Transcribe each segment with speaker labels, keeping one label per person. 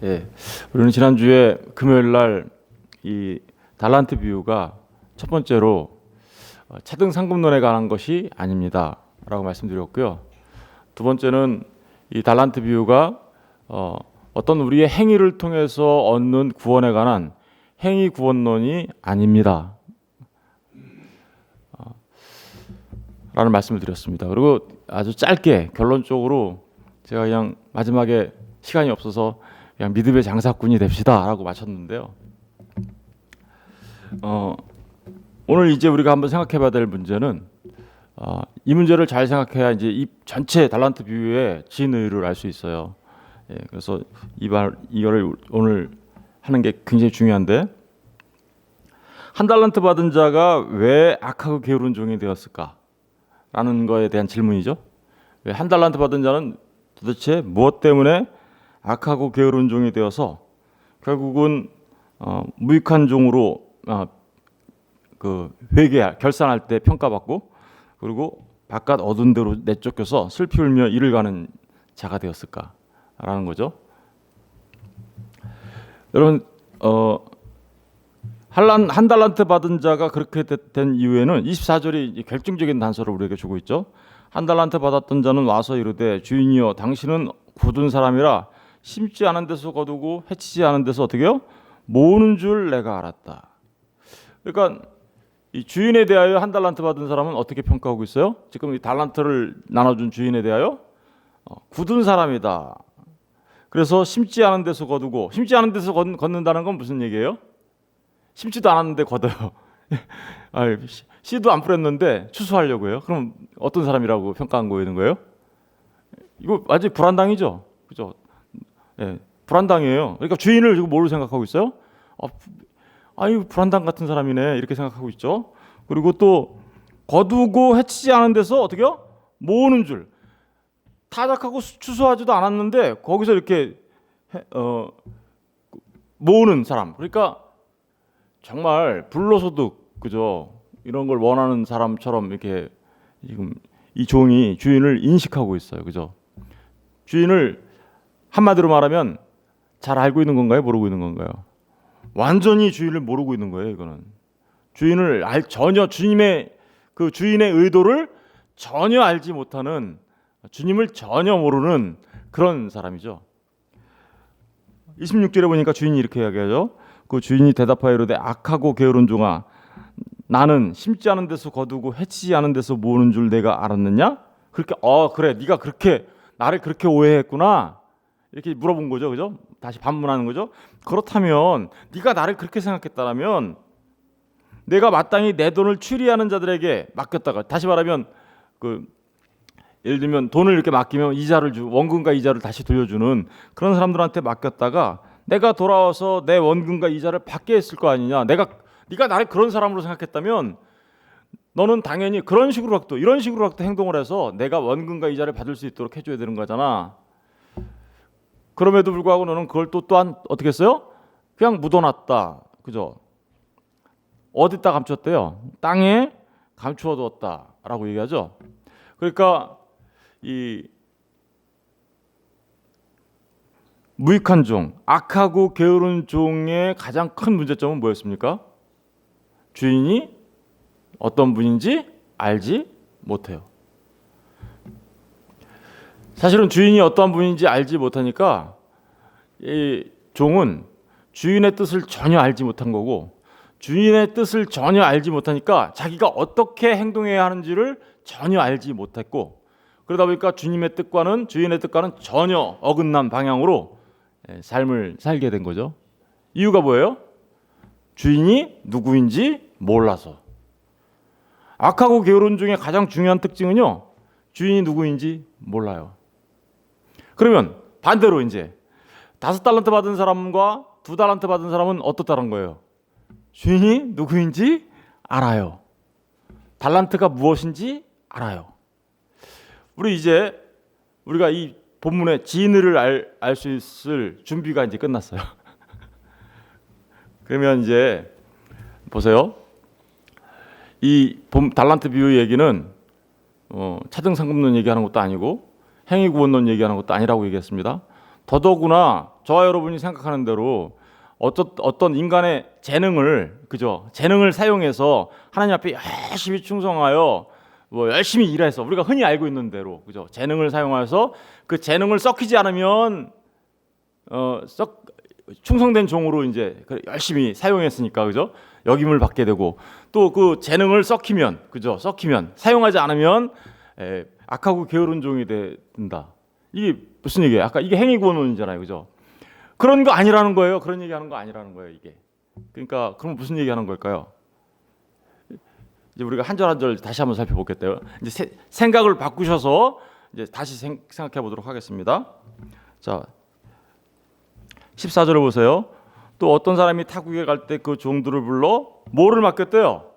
Speaker 1: 예, 우리는 지난주에 금요일 날 이 달란트 비유가 첫 번째로 차등 상급론에 관한 것이 아닙니다라고 말씀드렸고요. 두 번째는 이 달란트 비유가 어떤 우리의 행위를 통해서 얻는 구원에 관한 행위 구원론이 아닙니다. 라는 말씀을 드렸습니다. 그리고 아주 짧게 결론적으로 제가 그냥 마지막에 시간이 없어서 그냥 믿음의 장사꾼이 됩시다라고 마쳤는데요. 오늘 이제 우리가 한번 생각해봐야 될 문제는 이 문제를 잘 생각해야 이제 이 전체 달란트 비유의 진의를 알 수 있어요. 예, 그래서 이거를 오늘 하는 게 굉장히 중요한데, 한 달란트 받은 자가 왜 악하고 게으른 종이 되었을까라는 거에 대한 질문이죠. 왜 한 달란트 받은 자는 도대체 무엇 때문에 악하고 게으른 종이 되어서 결국은 무익한 종으로 그 결산할 때 평가받고, 그리고 바깥 어두운 데로 내쫓겨서 슬피 울며 이를 가는 자가 되었을까라는 거죠. 여러분, 한 달란트 받은 자가 그렇게 된 이유에는 24절이 결정적인 단서를 우리에게 주고 있죠. 한 달란트 받았던 자는 와서 이르되 주인이여 당신은 굳은 사람이라 심지 않은 데서 거두고 해치지 않은 데서 어떻게요? 모으는 줄 내가 알았다. 그러니까 이 주인에 대하여 한 달란트 받은 사람은 어떻게 평가하고 있어요? 지금 이 달란트를 나눠준 주인에 대하여 굳은 사람이다. 그래서 심지 않은 데서 거두고, 심지 않은 데서 걷는다는 건 무슨 얘기예요? 심지도 않았는데 걷어요. 씨도 안 뿌렸는데 추수하려고 해요. 그럼 어떤 사람이라고 평가한 거예요? 이거 완전히 불안당이죠, 그죠? 예, 불안당이에요. 그러니까 주인을 지금 뭐로 생각하고 있어요? 아유, 불안당 같은 사람이네 이렇게 생각하고 있죠. 그리고 또 거두고 해치지 않은 데서 어떻게요? 모으는 줄. 타작하고 추수하지도 않았는데 거기서 이렇게 모으는 사람. 그러니까 정말 불로소득, 그죠? 이런 걸 원하는 사람처럼 이렇게 지금 이 종이 주인을 인식하고 있어요, 그죠? 주인을 한마디로 말하면 잘 알고 있는 건가요? 모르고 있는 건가요? 완전히 주인을 모르고 있는 거예요. 이거는 주인을 전혀 주님의 그 주인의 의도를 전혀 알지 못하는, 주님을 전혀 모르는 그런 사람이죠. 26절에 보니까 주인이 이렇게 이야기하죠. 그 주인이 대답하여 이르되 악하고 게으른 종아 나는 심지 않은 데서 거두고 해치지 않은 데서 모으는 줄 내가 알았느냐? 그렇게 그래 네가 그렇게 나를 그렇게 오해했구나 이렇게 물어본 거죠, 그죠? 다시 반문하는 거죠. 그렇다면 네가 나를 그렇게 생각했다면 내가 마땅히 내 돈을 추리하는 자들에게 맡겼다가, 다시 말하면 예를 들면 돈을 이렇게 맡기면 원금과 이자를 다시 돌려주는 그런 사람들한테 맡겼다가 내가 돌아와서 내 원금과 이자를 받게 했을 거 아니냐. 네가 나를 그런 사람으로 생각했다면 너는 당연히 이런 식으로 행동을 해서 내가 원금과 이자를 받을 수 있도록 해줘야 되는 거잖아. 그럼에도 불구하고 너는 그걸 또한 어떻게 했어요? 그냥 묻어놨다, 그죠? 어디다 감췄대요? 땅에 감추어 두었다라고 얘기하죠. 그러니까 이 무익한 종, 악하고 게으른 종의 가장 큰 문제점은 뭐였습니까? 주인이 어떤 분인지 알지 못해요. 사실은 주인이 어떤 분인지 알지 못하니까 이 종은 주인의 뜻을 전혀 알지 못한 거고, 주인의 뜻을 전혀 알지 못하니까 자기가 어떻게 행동해야 하는지를 전혀 알지 못했고, 그러다 보니까 주인의 뜻과는 전혀 어긋난 방향으로 삶을 살게 된 거죠. 이유가 뭐예요? 주인이 누구인지 몰라서. 악하고 게으른 중에 가장 중요한 특징은요, 주인이 누구인지 몰라요. 그러면 반대로 이제 5달란트 받은 사람과 2달란트 받은 사람은 어떻다는 거예요? 주인이 누구인지 알아요. 달란트가 무엇인지 알아요. 우리가 이 본문의 진의를 알 수 있을 준비가 이제 끝났어요. 그러면 이제 보세요. 이 달란트 비유 얘기는 차등 상급론 얘기하는 것도 아니고 행위 구원론 얘기하는 것도 아니라고 얘기했습니다. 더더구나 저와 여러분이 생각하는 대로 어떤 인간의 재능을 재능을 사용해서 하나님 앞에 열심히 충성하여 뭐 열심히 일해서 우리가 흔히 알고 있는 대로 재능을 사용해서 그 재능을 썩히지 않으면 충성된 종으로 이제 열심히 사용했으니까 역임을 받게 되고, 또 그 재능을 썩히면 사용하지 않으면 악하고 게으른 종이 된다. 이게 무슨 얘기예요? 아까 이게 행위구원론이잖아요, 그런 거 아니라는 거예요. 그런 얘기하는 거 아니라는 거예요, 이게. 그러니까 그럼 무슨 얘기하는 걸까요? 이제 우리가 한 절 한 절 다시 한번 살펴보겠대요. 이제 생각을 바꾸셔서 이제 다시 생각해 보도록 하겠습니다. 자, 14절을 보세요. 또 어떤 사람이 타국에 갈 때 그 종들을 불러 뭐를 맡겼대요?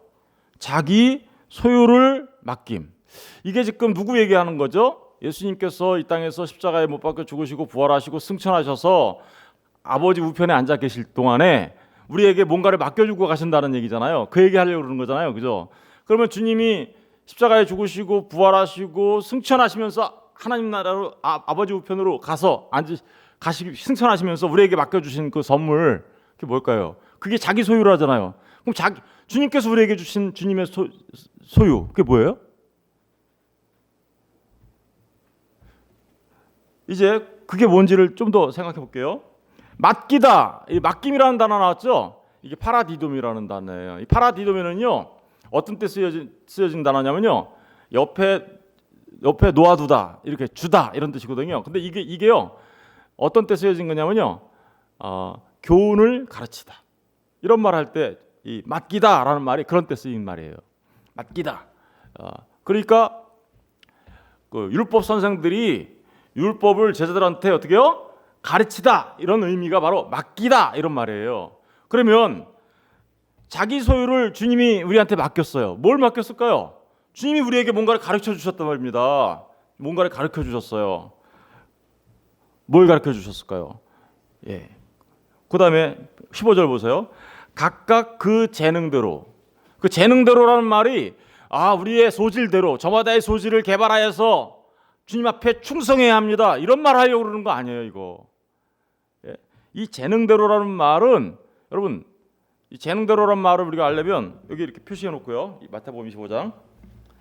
Speaker 1: 자기 소유를 맡김. 이게 지금 누구 얘기하는 거죠? 예수님께서 이 땅에서 십자가에 못 박혀 죽으시고 부활하시고 승천하셔서 아버지 우편에 앉아 계실 동안에 우리에게 뭔가를 맡겨주고 가신다는 얘기잖아요. 그 얘기하려고 그러는 거잖아요, 그러면 주님이 십자가에 죽으시고 부활하시고 승천하시면서 하나님 나라로 아버지 우편으로 승천하시면서 우리에게 맡겨주신 그 선물, 그게 뭘까요? 그게 자기 소유라잖아요. 그럼 주님께서 우리에게 주신 주님의 소유, 그게 뭐예요? 이제 그게 뭔지를 좀 더 생각해 볼게요. 맡기다, 이 맡김이라는 단어 나왔죠? 이게 파라디돔이라는 단어예요. 이 파라디돔에는요, 어떤 때 쓰여진 단어냐면요, 옆에 놓아두다, 이렇게 주다 이런 뜻이거든요. 근데 이게요, 어떤 때 쓰여진 거냐면요, 교훈을 가르치다 이런 말 할 때 이 맡기다라는 말이 그런 때 쓰인 말이에요. 맡기다. 그러니까 그 율법 선생들이 율법을 제자들한테 어떻게요? 가르치다, 이런 의미가 바로 맡기다 이런 말이에요. 그러면 자기 소유를 주님이 우리한테 맡겼어요. 뭘 맡겼을까요? 주님이 우리에게 뭔가를 가르쳐 주셨단 말입니다. 뭔가를 가르쳐 주셨어요. 뭘 가르쳐 주셨을까요? 그 다음에 15절 보세요. 각각 그 재능대로. 그 재능대로라는 말이 우리의 소질대로, 저마다의 소질을 개발하여서 주님 앞에 충성해야 합니다, 이런 말 하려고 그러는 거 아니에요, 이거. 이 재능대로라는 말은, 여러분, 이 재능대로라는 말을 우리가 알려면 여기 이렇게 표시해 놓고요. 마태복음 25장,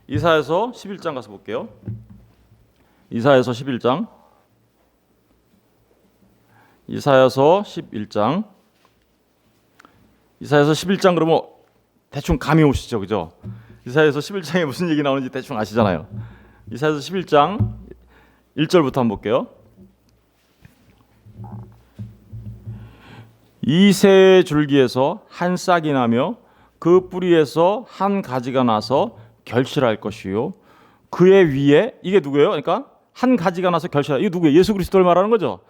Speaker 1: 이사야서 11장 가서 볼게요. 이사야서 11장. 이사야서 11장 그러면 대충 감이 오시죠, 이사야서 11장에 무슨 얘기 나오는지 대충 아시잖아요. 이사야서 11장 1절부터 한번 볼게요. 이새의 줄기에서 한 싹이 나며 그 뿌리에서 한 가지가 나서 결실할 것이요, 그의 위에, 이게 누구예요? 그러니까 한 가지가 나서 결실할, 이게 누구예요? 예수 그리스도를 말하는 거죠.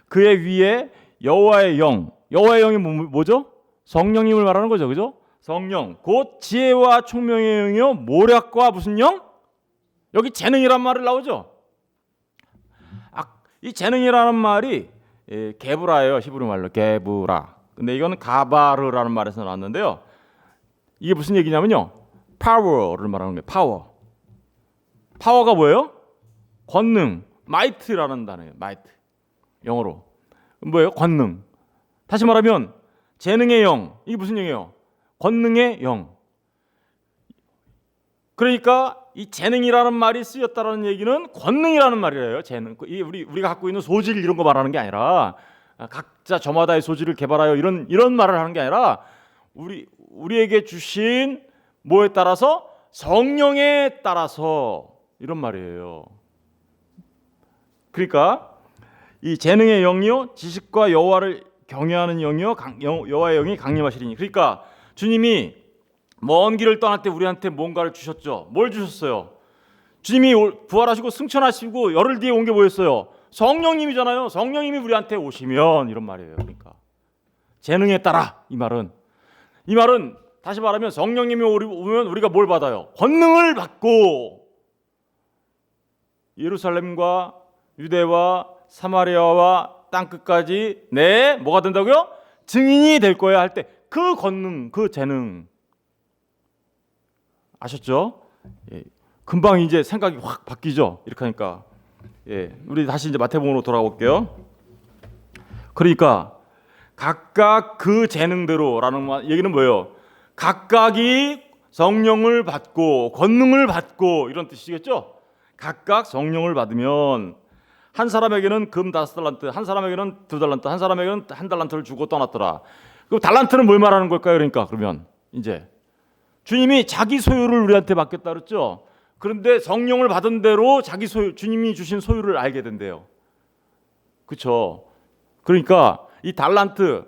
Speaker 1: 그의 위에 여호와의 영이 뭐죠? 성령님을 말하는 거죠, 성령, 곧 지혜와 총명의 영이요, 모략과 무슨 영? 여기 재능이란 말을 나오죠. 이 재능이라는 말이 게브라예요, 히브리 말로 게브라. 근데 이거는 가바르라는 말에서 나왔는데요. 이게 무슨 얘기냐면요, 파워를 말하는 거예요. 파워가 뭐예요? 권능, 마이트라는 단어예요. 마이트, 영어로 뭐예요? 권능. 다시 말하면 재능의 영, 이게 무슨 영이에요? 권능의 영. 그러니까 이 재능이라는 말이 쓰였다는 얘기는 권능이라는 말이에요. 재능, 우리가 갖고 있는 소질 이런 거 말하는 게 아니라, 각자 저마다의 소질을 개발하여 이런 말을 하는 게 아니라, 우리에게 주신 뭐에 따라서? 성령에 따라서, 이런 말이에요. 그러니까 이 재능의 영이요, 지식과 여호와를 경외하는 영이요, 여호와의 영이 강림하시리니. 그러니까 주님이 먼 길을 떠날 때 우리한테 뭔가를 주셨죠. 뭘 주셨어요? 주님이 부활하시고 승천하시고 열흘 뒤에 온 게 뭐였어요? 성령님이잖아요. 성령님이 우리한테 오시면, 이런 말이에요. 그러니까 재능에 따라, 이 말은 다시 말하면 성령님이 오면 우리가 뭘 받아요? 권능을 받고 예루살렘과 유대와 사마리아와 땅끝까지 뭐가 된다고요? 증인이 될 거야 할 때 그 권능, 그 재능, 아셨죠? 금방 이제 생각이 확 바뀌죠. 이렇게 하니까. 우리 다시 이제 마태복음으로 돌아올게요. 그러니까 각각 그 재능대로라는 얘기는 뭐예요? 각각이 성령을 받고 권능을 받고 이런 뜻이겠죠? 각각 성령을 받으면 한 사람에게는 금 5달란트, 한 사람에게는 2달란트, 한 사람에게는 1달란트를 주고 떠났더라. 그럼 달란트는 뭘 말하는 걸까요? 그러니까 그러면 이제 주님이 자기 소유를 우리한테 맡겼다 그랬죠? 그런데 성령을 받은 대로 자기 소유, 주님이 주신 소유를 알게 된대요. 그렇죠? 그러니까 이 달란트는요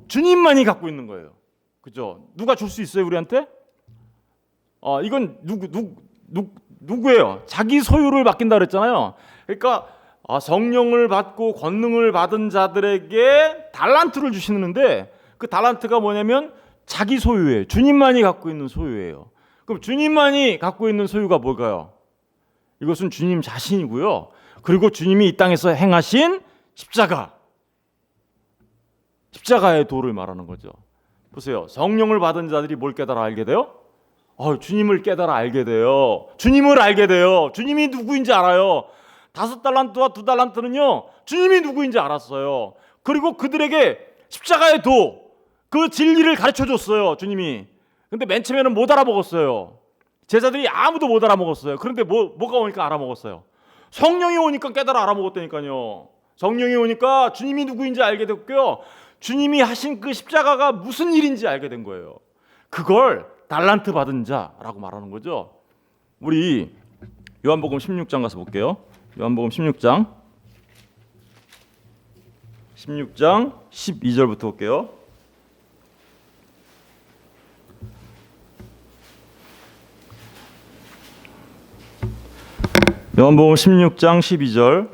Speaker 1: 주님만이 갖고 있는 거예요. 그죠? 누가 줄 수 있어요 우리한테? 이건 누구예요? 자기 소유를 맡긴다 그랬잖아요. 그러니까 성령을 받고 권능을 받은 자들에게 달란트를 주시는데 그 달란트가 뭐냐면 자기 소유예요. 주님만이 갖고 있는 소유예요. 그럼 주님만이 갖고 있는 소유가 뭘까요? 이것은 주님 자신이고요. 그리고 주님이 이 땅에서 행하신 십자가의 도를 말하는 거죠. 보세요. 성령을 받은 자들이 뭘 깨달아 알게 돼요? 주님을 깨달아 알게 돼요. 주님을 알게 돼요. 주님이 누구인지 알아요. 5달란트와 2달란트는요 주님이 누구인지 알았어요. 그리고 그들에게 십자가의 도, 그 진리를 가르쳐줬어요 주님이. 근데 맨 처음에는 못 알아먹었어요. 제자들이 아무도 못 알아먹었어요. 그런데 뭐가 오니까 알아먹었어요? 성령이 오니까 깨달아 알아먹었다니까요. 성령이 오니까 주님이 누구인지 알게 됐고요. 주님이 하신 그 십자가가 무슨 일인지 알게 된 거예요. 그걸 달란트 받은 자라고 말하는 거죠. 우리 요한복음 16장 가서 볼게요. 요한복음 16장 12절부터 볼게요. 요한복음 16장 12절.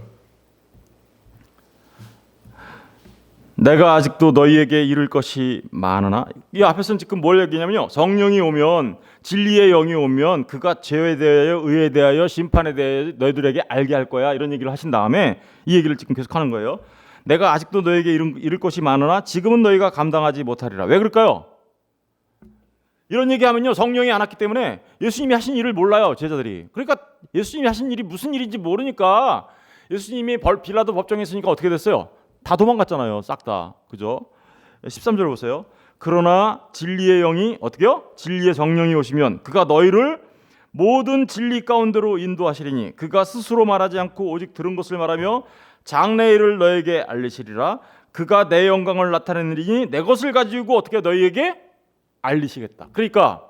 Speaker 1: 내가 아직도 너희에게 이룰 것이 많으나, 이 앞에서는 지금 뭘 얘기냐면요, 성령이 오면, 진리의 영이 오면 그가 죄에 대하여 의에 대하여 심판에 대하여 너희들에게 알게 할 거야, 이런 얘기를 하신 다음에 이 얘기를 지금 계속 하는 거예요. 내가 아직도 너희에게 이룰 것이 많으나 지금은 너희가 감당하지 못하리라. 왜 그럴까요? 이런 얘기하면요, 성령이 안 왔기 때문에 예수님이 하신 일을 몰라요, 제자들이. 그러니까 예수님이 하신 일이 무슨 일인지 모르니까, 예수님이 빌라도 법정에 있으니까 어떻게 됐어요? 다 도망갔잖아요, 싹 다. 그죠? 13절 보세요. 그러나 진리의 영이 어떻게요? 진리의 성령이 오시면 그가 너희를 모든 진리 가운데로 인도하시리니 그가 스스로 말하지 않고 오직 들은 것을 말하며 장래의 일을 너에게 알리시리라. 그가 내 영광을 나타내느니 내 것을 가지고 어떻게 너희에게 알리시겠다. 그러니까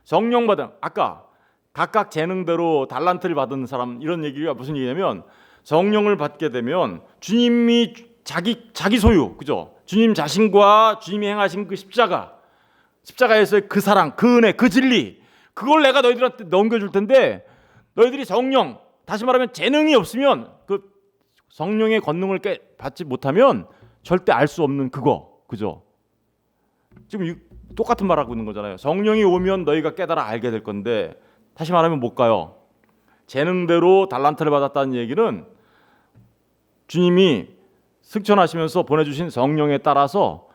Speaker 1: 성령 받은, 아까 각각 재능대로 달란트를 받은 사람, 이런 얘기가 무슨 얘기냐면, 성령을 받게 되면 주님이 자기 소유, 그죠? 주님 자신과 주님이 행하신 그 십자가에서의 그 사랑, 그 은혜, 그 진리, 그걸 내가 너희들한테 넘겨줄 텐데, 너희들이 성령, 다시 말하면 재능이 없으면, 그 성령의 권능을 받지 못하면 절대 알 수 없는 그거, 그죠? 지금 똑같은 말 하고 있는 거잖아요. 성령이 오면 너희가 깨달아 알게 될 건데, 다시 말하면 뭘까요? 재능대로 달란트를 받았다는 얘기는 주님이 승천하시면서 보내주신 성령에 따라서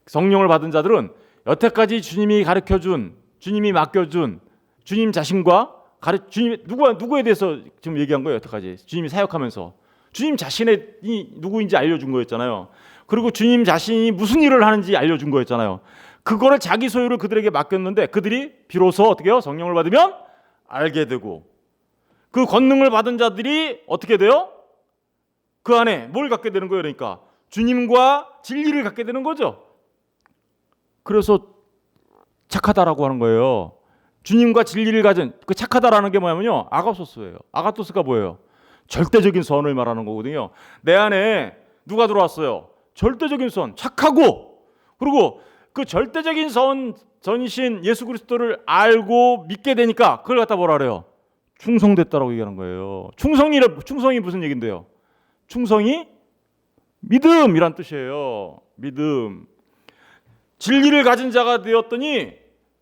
Speaker 1: 성령을 받은 자들은 여태까지 주님이 가르쳐준, 주님이 맡겨준 주님 자신과 주님 누구에 대해서 지금 얘기한 거예요. 여태까지 주님이 사역하면서 주님 자신이 누구인지 알려준 거였잖아요. 그리고 주님 자신이 무슨 일을 하는지 알려준 거였잖아요. 그거를 자기 소유를 그들에게 맡겼는데, 그들이 비로소 어떻게 해요? 성령을 받으면 알게 되고, 그 권능을 받은 자들이 어떻게 돼요? 그 안에 뭘 갖게 되는 거예요? 그러니까 주님과 진리를 갖게 되는 거죠. 그래서 착하다라고 하는 거예요. 주님과 진리를 가진, 그 착하다라는 게 뭐냐면요, 아가토스예요. 아가토스가 뭐예요? 절대적인 선을 말하는 거거든요. 내 안에 누가 들어왔어요? 절대적인 선, 착하고, 그리고 그 절대적인 선이신 예수 그리스도를 알고 믿게 되니까 그걸 갖다 뭐라 그래요? 충성됐다라고 얘기하는 거예요. 충성이 무슨 얘긴데요? 충성이 믿음이란 뜻이에요. 믿음. 진리를 가진 자가 되었더니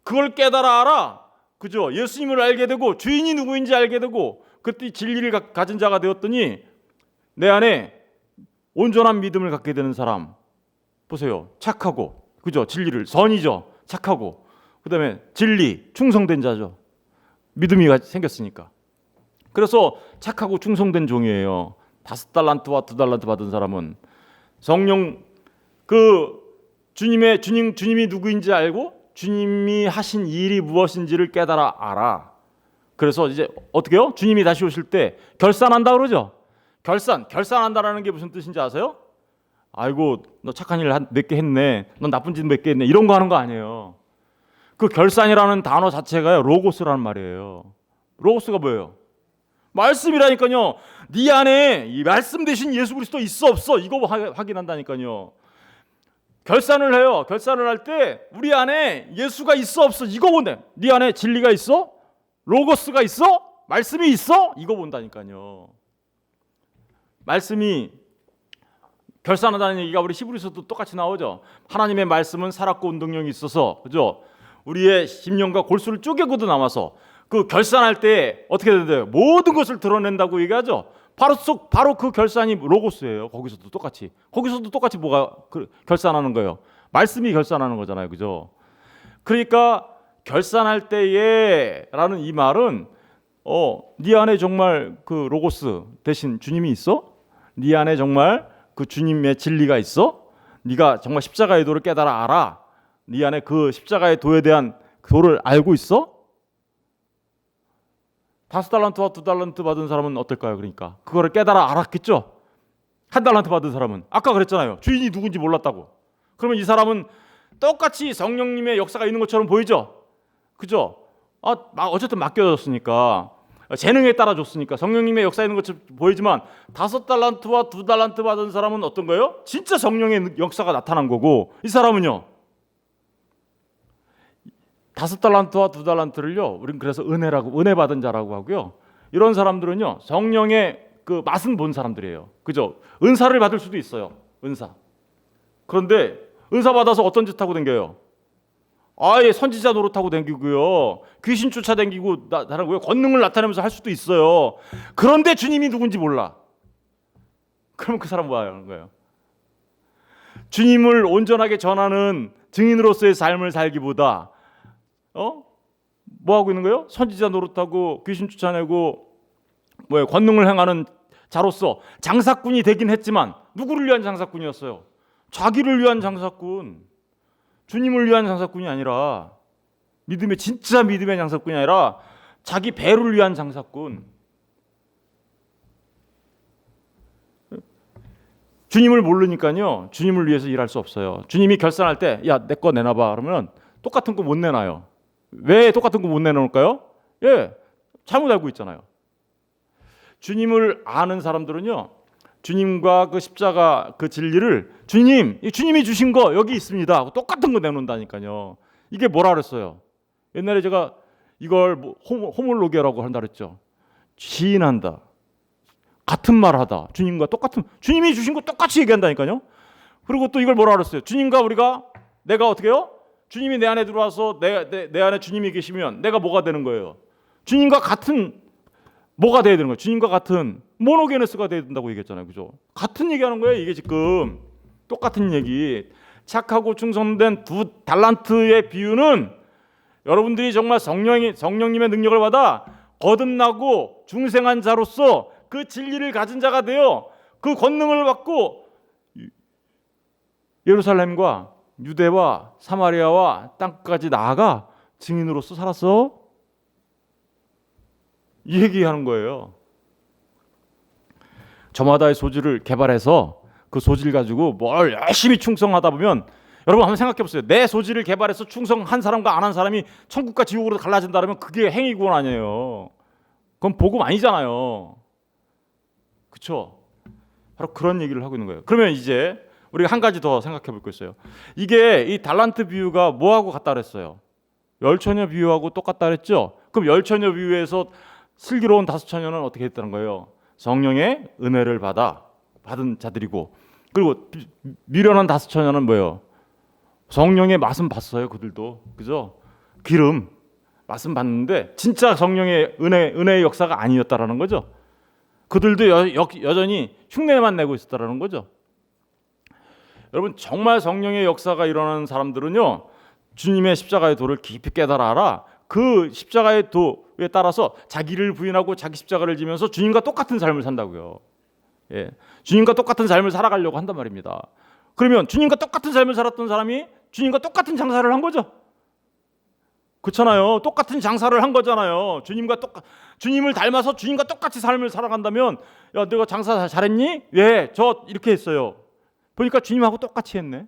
Speaker 1: 그걸 깨달아 알아. 그죠? 예수님을 알게 되고 주인이 누구인지 알게 되고, 그때 진리를 가진 자가 되었더니 내 안에 온전한 믿음을 갖게 되는 사람. 보세요. 착하고, 그죠? 진리를, 선이죠. 착하고, 그 다음에 진리, 충성된 자죠. 믿음이 생겼으니까. 그래서 착하고 충성된 종이에요. 5달란트와 2달란트 받은 사람은 성령 주님이 누구인지 알고 주님이 하신 일이 무엇인지를 깨달아 알아. 그래서 이제 어떻게요? 주님이 다시 오실 때 결산한다 그러죠. 결산한다라는 게 무슨 뜻인지 아세요? 아이고 너 착한 일 몇 개 했네. 넌 나쁜 짓 몇 개 했네. 이런 거 하는 거 아니에요. 그 결산이라는 단어 자체가요, 로고스라는 말이에요. 로고스가 뭐예요? 말씀이라니까요. 네 안에 이 말씀 대신 예수 그리스도 있어 없어 이거 확인한다니까요. 결산을 해요. 결산을 할 때 우리 안에 예수가 있어 없어 이거 본다. 네 안에 진리가 있어? 로고스가 있어? 말씀이 있어? 이거 본다니까요. 말씀이 결산한다는 얘기가 우리 히브리서도 똑같이 나오죠. 하나님의 말씀은 살았고 운동력이 있어서, 그죠? 우리의 심령과 골수를 쪼개고도 남아서 그 결산할 때 어떻게 돼요? 모든 것을 드러낸다고 얘기하죠. 바로 그 결산이 로고스예요. 거기서도 똑같이 뭐가 결산하는 거예요? 말씀이 결산하는 거잖아요, 그죠? 그러니까 결산할 때에라는 이 말은 네 안에 정말 그 로고스 대신 주님이 있어? 네 안에 정말 그 주님의 진리가 있어? 네가 정말 십자가의 도를 깨달아 알아? 네 안에 그 십자가의 도에 대한 도를 알고 있어? 5달란트와 2달란트 받은 사람은 어떨까요? 그러니까 그거를 깨달아 알았겠죠? 1달란트 받은 사람은 아까 그랬잖아요. 주인이 누군지 몰랐다고. 그러면 이 사람은 똑같이 성령님의 역사가 있는 것처럼 보이죠? 그죠? 어쨌든 맡겨졌으니까 재능에 따라 줬으니까 성령님의 역사 있는 것처럼 보이지만 5달란트와 2달란트 받은 사람은 어떤 거예요? 진짜 성령의 역사가 나타난 거고, 이 사람은요 5달란트와 2달란트를요 우리는 그래서 은혜 받은 자라고 하고요. 이런 사람들은요 성령의 그 맛은 본 사람들이에요. 그죠? 은사를 받을 수도 있어요. 은사. 그런데 은사 받아서 어떤 짓 하고 댕겨요? 아예 선지자 노릇하고 댕기고요. 귀신 쫓아댕기고 나라고요. 권능을 나타내면서 할 수도 있어요. 그런데 주님이 누군지 몰라. 그러면 그 사람 뭐 하는 거예요? 주님을 온전하게 전하는 증인으로서의 삶을 살기보다 뭐 하고 있는 거예요? 선지자 노릇하고 귀신 쫓아내고 권능을 행하는 자로서 장사꾼이 되긴 했지만 누구를 위한 장사꾼이었어요? 자기를 위한 장사꾼. 주님을 위한 장사꾼이 아니라 진짜 믿음의 장사꾼이 아니라 자기 배를 위한 장사꾼. 주님을 모르니까요 주님을 위해서 일할 수 없어요. 주님이 결산할 때 야 내 거 내놔봐 그러면 똑같은 거 못 내놔요. 왜 똑같은 거 못 내놓을까요? 잘못 알고 있잖아요. 주님을 아는 사람들은요 주님과 그 십자가 그 진리를 주님이 주신 거 여기 있습니다. 똑같은 거 내놓는다니까요. 이게 뭐라 그랬어요? 옛날에 제가 이걸 호몰로게라고 한다 그랬죠. 시인한다. 같은 말하다. 주님과 똑같은 주님이 주신 거 똑같이 얘기한다니까요. 그리고 또 이걸 뭐라 그랬어요? 주님과 내가 어떻게 해요? 주님이 내 안에 들어와서 내 안에 주님이 계시면 내가 뭐가 되는 거예요? 주님과 같은 뭐가 돼야 되는 거예요? 주님과 같은 모노게네스가 돼야 된다고 얘기했잖아요. 그죠? 같은 얘기하는 거예요. 이게 지금 똑같은 얘기. 착하고 충성된 2달란트의 비유는 여러분들이 정말 성령님의 능력을 받아 거듭나고 중생한 자로서 그 진리를 가진 자가 되어 그 권능을 받고 예루살렘과 유대와 사마리아와 땅까지 나아가 증인으로서 살았어. 이 얘기하는 거예요. 저마다의 소질을 개발해서 그 소질 가지고 뭘 열심히 충성하다 보면 여러분 한번 생각해 보세요. 내 소질을 개발해서 충성한 사람과 안 한 사람이 천국과 지옥으로 갈라진다면 그게 행위구원 아니에요. 그건 복음 아니잖아요. 그렇죠? 바로 그런 얘기를 하고 있는 거예요. 그러면 이제 우리가 한 가지 더 생각해 볼 거 있어요. 이게 이 달란트 비유가 뭐하고 같다 그랬어요? 열처녀 비유하고 똑같다 그랬죠? 그럼 열처녀 비유에서 슬기로운 5처녀는 어떻게 했다는 거예요? 성령의 은혜를 받은 자들이고, 그리고 미련한 5처녀는 뭐예요? 성령의 맛은 봤어요. 그들도. 그죠? 기름 맛은 봤는데 진짜 성령의 은혜의 역사가 아니었다라는 거죠. 그들도 여전히 흉내만 내고 있었다라는 거죠. 여러분 정말 성령의 역사가 일어나는 사람들은요 주님의 십자가의 도를 깊이 깨달아 알아. 그 십자가의 도에 따라서 자기를 부인하고 자기 십자가를 지면서 주님과 똑같은 삶을 산다고요. 예. 주님과 똑같은 삶을 살아가려고 한단 말입니다. 그러면 주님과 똑같은 삶을 살았던 사람이 주님과 똑같은 장사를 한 거죠. 그렇잖아요. 똑같은 장사를 한 거잖아요. 주님을 닮아서 주님과 똑같이 삶을 살아간다면, 야, 내가 장사 잘했니? 예, 저 이렇게 했어요. 보니까 주님하고 똑같이 했네.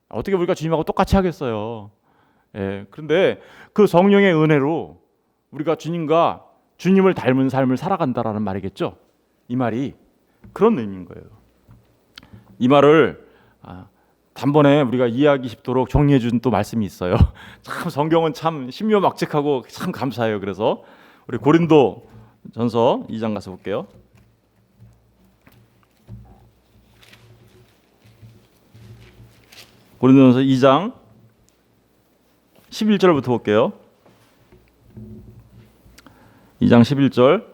Speaker 1: 어떻게 우리가 주님하고 똑같이 하겠어요? 예, 그런데 그 성령의 은혜로 우리가 주님을 닮은 삶을 살아간다라는 말이겠죠. 이 말이 그런 의미인 거예요. 이 말을 단번에 우리가 이해하기 쉽도록 정리해 준 또 말씀이 있어요. 참 성경은 참 신묘막측하고 참 감사해요. 그래서 우리 고린도 전서 2장 가서 볼게요. 고린도전서 2장 11절부터 볼게요. 2장 11절.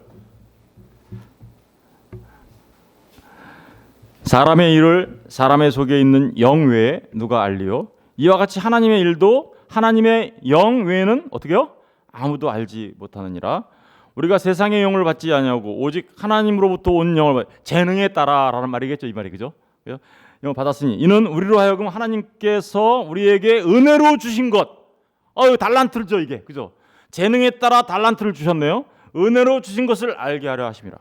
Speaker 1: 사람의 일을 사람의 속에 있는 영 외에 누가 알리요? 이와 같이 하나님의 일도 하나님의 영 외에는 어떻게요? 아무도 알지 못하느니라. 우리가 세상의 영을 받지 아니하고 오직 하나님으로부터 온 영을 재능에 따라라는 말이겠죠. 이 말이 그죠? 영을 받았으니 이는 우리로 하여금 하나님께서 우리에게 은혜로 주신 것. 달란트죠 이게 그죠? 재능에 따라 달란트를 주셨네요. 은혜로 주신 것을 알게 하려 하심이라.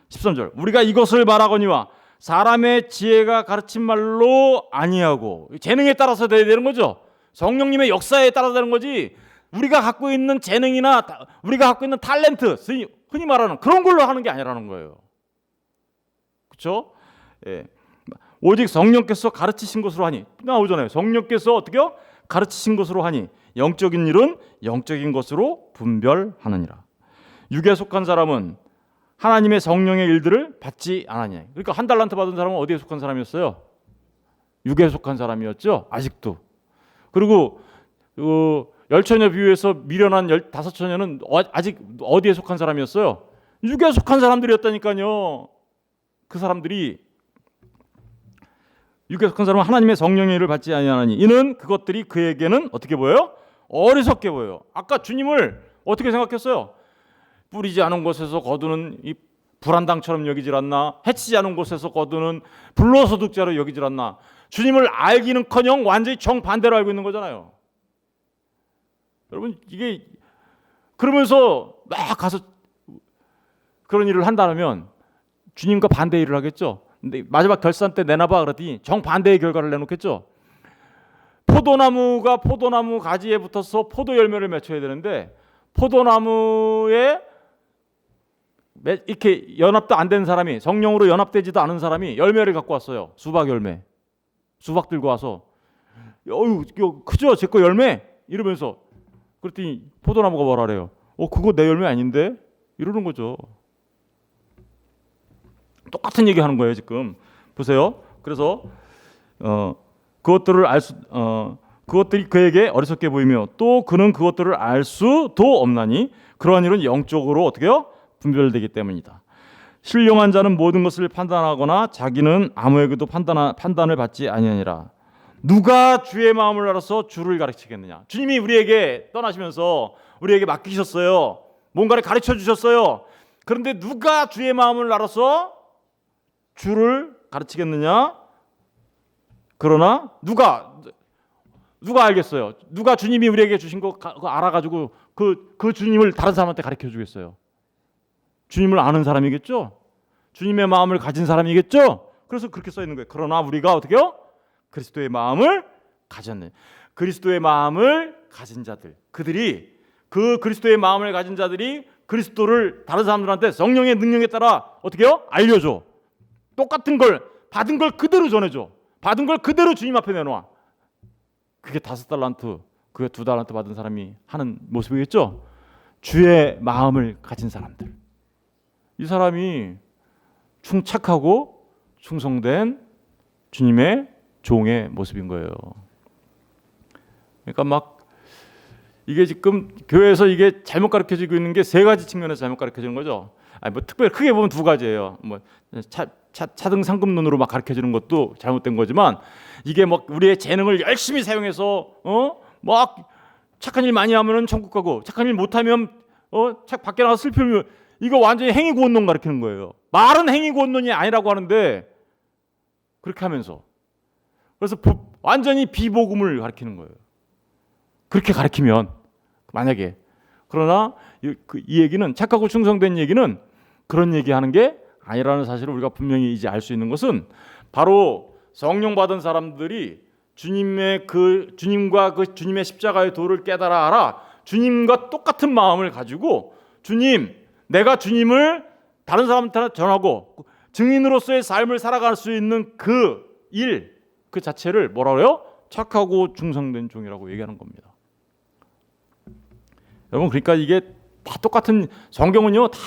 Speaker 1: 13절. 우리가 이것을 말하거니와 사람의 지혜가 가르친 말로 아니하고, 재능에 따라서 돼야 되는 거죠. 성령님의 역사에 따라서 되는 거지. 우리가 갖고 있는 재능이나 우리가 갖고 있는 탤런트, 흔히 말하는 그런 걸로 하는 게 아니라는 거예요. 그렇죠? 예. 오직 성령께서 가르치신 것으로 하니, 나오잖아요. 성령께서 어떻게요? 가르치신 것으로 하니 영적인 일은 영적인 것으로 분별하느니라. 육에 속한 사람은 하나님의 성령의 일들을 받지 않았냐. 그러니까 한 달란트 받은 사람은 어디에 속한 사람이었어요? 육에 속한 사람이었죠. 아직도. 그리고 열처녀 비유에서 미련한 15처녀는 아직 어디에 속한 사람이었어요? 육에 속한 사람들이었다니까요. 그 사람들이 육에 속한 사람은 하나님의 성령의 일을 받지 아니하니 이는 그것들이 그에게는 어떻게 보여요? 어리석게 보여요. 아까 주님을 어떻게 생각했어요? 뿌리지 않은 곳에서 거두는 이 불안당처럼 여기질 않나? 해치지 않은 곳에서 거두는 불로소득자로 여기질 않나? 주님을 알기는커녕 완전히 정반대로 알고 있는 거잖아요. 여러분 이게 그러면서 막 가서 그런 일을 한다면 주님과 반대 일을 하겠죠. 근데 마지막 결산 때 내놔봐 그러더니 정반대의 결과를 내놓겠죠. 포도나무가 포도나무 가지에 붙어서 포도 열매를 맺혀야 되는데 포도나무에 이렇게 연합도 안 된 사람이, 성령으로 연합되지도 않은 사람이 열매를 갖고 왔어요. 수박 열매. 수박 들고 와서 크죠? 제 거 열매? 이러면서 그랬더니 포도나무가 뭐라 그래요? 그거 내 열매 아닌데? 이러는 거죠. 똑같은 얘기 하는 거예요 지금. 보세요. 그래서 그것들이 그에게 어리석게 보이며 또 그는 그것들을 알 수도 없나니 그러한 일은 영적으로 어떻게 해요? 분별되기 때문이다. 신령한 자는 모든 것을 판단하거나 자기는 아무에게도 판단을 받지 아니하니라. 누가 주의 마음을 알아서 주를 가르치겠느냐. 주님이 우리에게 떠나시면서 우리에게 맡기셨어요. 뭔가를 가르쳐 주셨어요. 그런데 누가 주의 마음을 알아서 주를 가르치겠느냐? 그러나 누가 알겠어요? 누가 주님이 우리에게 주신 거 알아가지고 그 주님을 다른 사람한테 가르쳐 주겠어요? 주님을 아는 사람이겠죠? 주님의 마음을 가진 사람이겠죠? 그래서 그렇게 써 있는 거예요. 그러나 우리가 어떻게요? 그리스도의 마음을 가졌네. 그리스도의 마음을 가진 자들, 그들이 그 그리스도의 마음을 가진 자들이 그리스도를 다른 사람들한테 성령의 능력에 따라 어떻게요? 알려줘. 똑같은 걸 받은 걸 그대로 전해줘. 받은 걸 그대로 주님 앞에 내놓아. 그게 5달란트, 그게 2달란트 받은 사람이 하는 모습이겠죠? 주의 마음을 가진 사람들. 이 사람이 착하고 충성된 주님의 종의 모습인 거예요. 그러니까 막 이게 지금 교회에서 이게 잘못 가르쳐지고 있는 게 3가지 측면에서 잘못 가르쳐지는 거죠. 뭐 특별히 크게 보면 2가지예요. 뭐 차등 상급론으로 막 가르쳐주는 것도 잘못된 거지만 이게 막 우리의 재능을 열심히 사용해서 막 착한 일 많이 하면은 천국 가고 착한 일 못하면 밖에 나가서 슬피 울면 이거 완전히 행위구원론 가르치는 거예요. 말은 행위구원론이 아니라고 하는데 그렇게 하면서 그래서 완전히 비복음을 가르치는 거예요. 그렇게 가르치면 만약에 그러나 이 얘기는 착하고 충성된 얘기는 그런 얘기하는 게 아니라는 사실을 우리가 분명히 이제 알 수 있는 것은 바로 성령 받은 사람들이 주님과 그 주님의 십자가의 도를 깨달아 알아 주님과 똑같은 마음을 가지고 주님, 내가 주님을 다른 사람한테 전하고 증인으로서의 삶을 살아갈 수 있는 그 일, 그 자체를 뭐라 그래요? 착하고 충성된 종이라고 얘기하는 겁니다. 여러분, 그러니까 이게 다 똑같은, 성경은요 다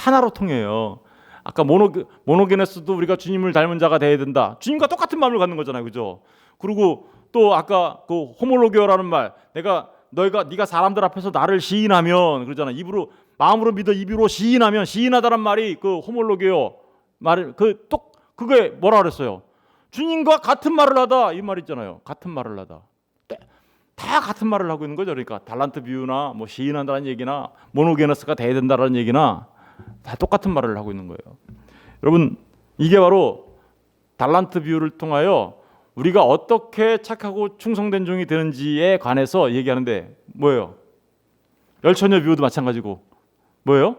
Speaker 1: 하나로 통해요. 아까 모노게네스도 우리가 주님을 닮은 자가 돼야 된다. 주님과 똑같은 마음을 갖는 거잖아요, 그죠? 그리고 또 아까 그 호몰로게오라는 말, 네가 사람들 앞에서 나를 시인하면 그러잖아. 입으로 마음으로 믿어 입으로 시인하면, 시인하다란 말이 그 호몰로게오 말, 그게 뭐라 그랬어요? 주님과 같은 말을 하다 이 말 있잖아요. 같은 말을 하다. 다 같은 말을 하고 있는 거죠. 그러니까 달란트 비유나 뭐 시인한다는 얘기나 모노게네스가 돼야 된다는 얘기나 다 똑같은 말을 하고 있는 거예요. 여러분, 이게 바로 달란트 비유를 통하여 우리가 어떻게 착하고 충성된 종이 되는지에 관해서 얘기하는데 뭐예요? 열처녀 비유도 마찬가지고 뭐예요?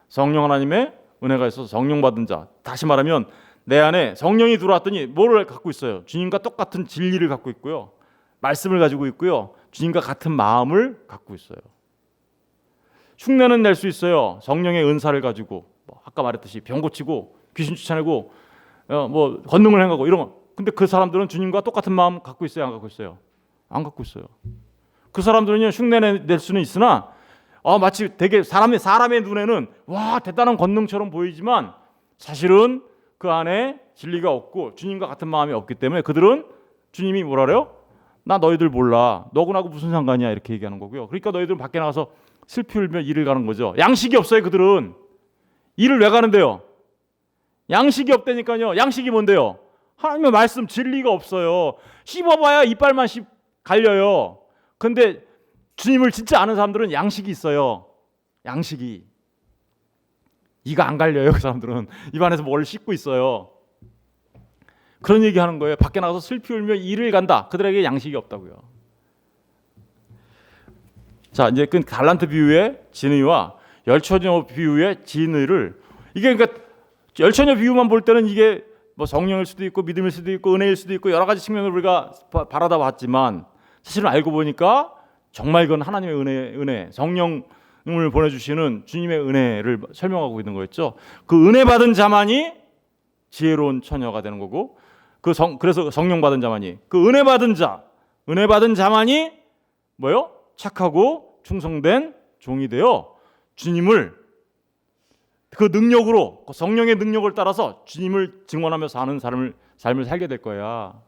Speaker 1: 성령 하나님의 은혜가 있어서 성령 받은 자. 다시 말하면 내 안에 성령이 들어왔더니 뭐를 갖고 있어요? 주님과 똑같은 진리를 갖고 있고요. 말씀을 가지고 있고요. 주님과 같은 마음을 갖고 있어요. 흉내는 낼 수 있어요. 성령의 은사를 가지고 아까 말했듯이 병 고치고 귀신 쫓아내고 뭐 권능을 행하고 이런 거. 근데 그 사람들은 주님과 똑같은 마음 갖고 있어요, 안 갖고 있어요? 안 갖고 있어요. 그 사람들은요 흉내 낼 수는 있으나 마치 되게 사람의 눈에는 와 대단한 권능처럼 보이지만 사실은 그 안에 진리가 없고 주님과 같은 마음이 없기 때문에 그들은 주님이 뭐라 그래요? 나 너희들 몰라. 너구나하고 무슨 상관이야 이렇게 얘기하는 거고요. 그러니까 너희들은 밖에 나가서 슬피 울며 일을 가는 거죠. 양식이 없어요. 그들은. 일을 왜 가는데요? 양식이 없다니까요. 양식이 뭔데요? 하나님의 말씀 진리가 없어요. 씹어봐야 이빨만 갈려요. 근데 주님을 진짜 아는 사람들은 양식이 있어요. 양식이. 이가 안 갈려요. 그 사람들은. 입안에서 뭘 씹고 있어요. 그런 얘기하는 거예요. 밖에 나가서 슬피 울며 일을 간다. 그들에게 양식이 없다고요. 자, 이제 그 달란트 비유의 진의와 열처녀 비유의 진의를 이게 그러니까 열처녀 비유만 볼 때는 이게 뭐 성령일 수도 있고 믿음일 수도 있고 은혜일 수도 있고 여러 가지 측면을 우리가 바라다 봤지만 사실은 알고 보니까 정말 이건 하나님의 은혜, 성령을 보내주시는 주님의 은혜를 설명하고 있는 거였죠. 그 은혜 받은 자만이 지혜로운 처녀가 되는 거고 그래서 성령 받은 자만이 그 은혜 받은 자만이 뭐요? 착하고 충성된 종이 되어 주님을 그 능력으로 성령의 능력을 따라서 주님을 증언하며 사는 삶을 살게 될 거야.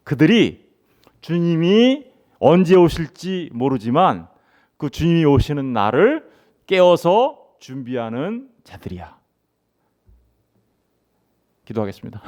Speaker 1: 그들이 주님이 언제 오실지 모르지만 그 주님이 오시는 날을 깨어서 준비하는 자들이야. 기도하겠습니다.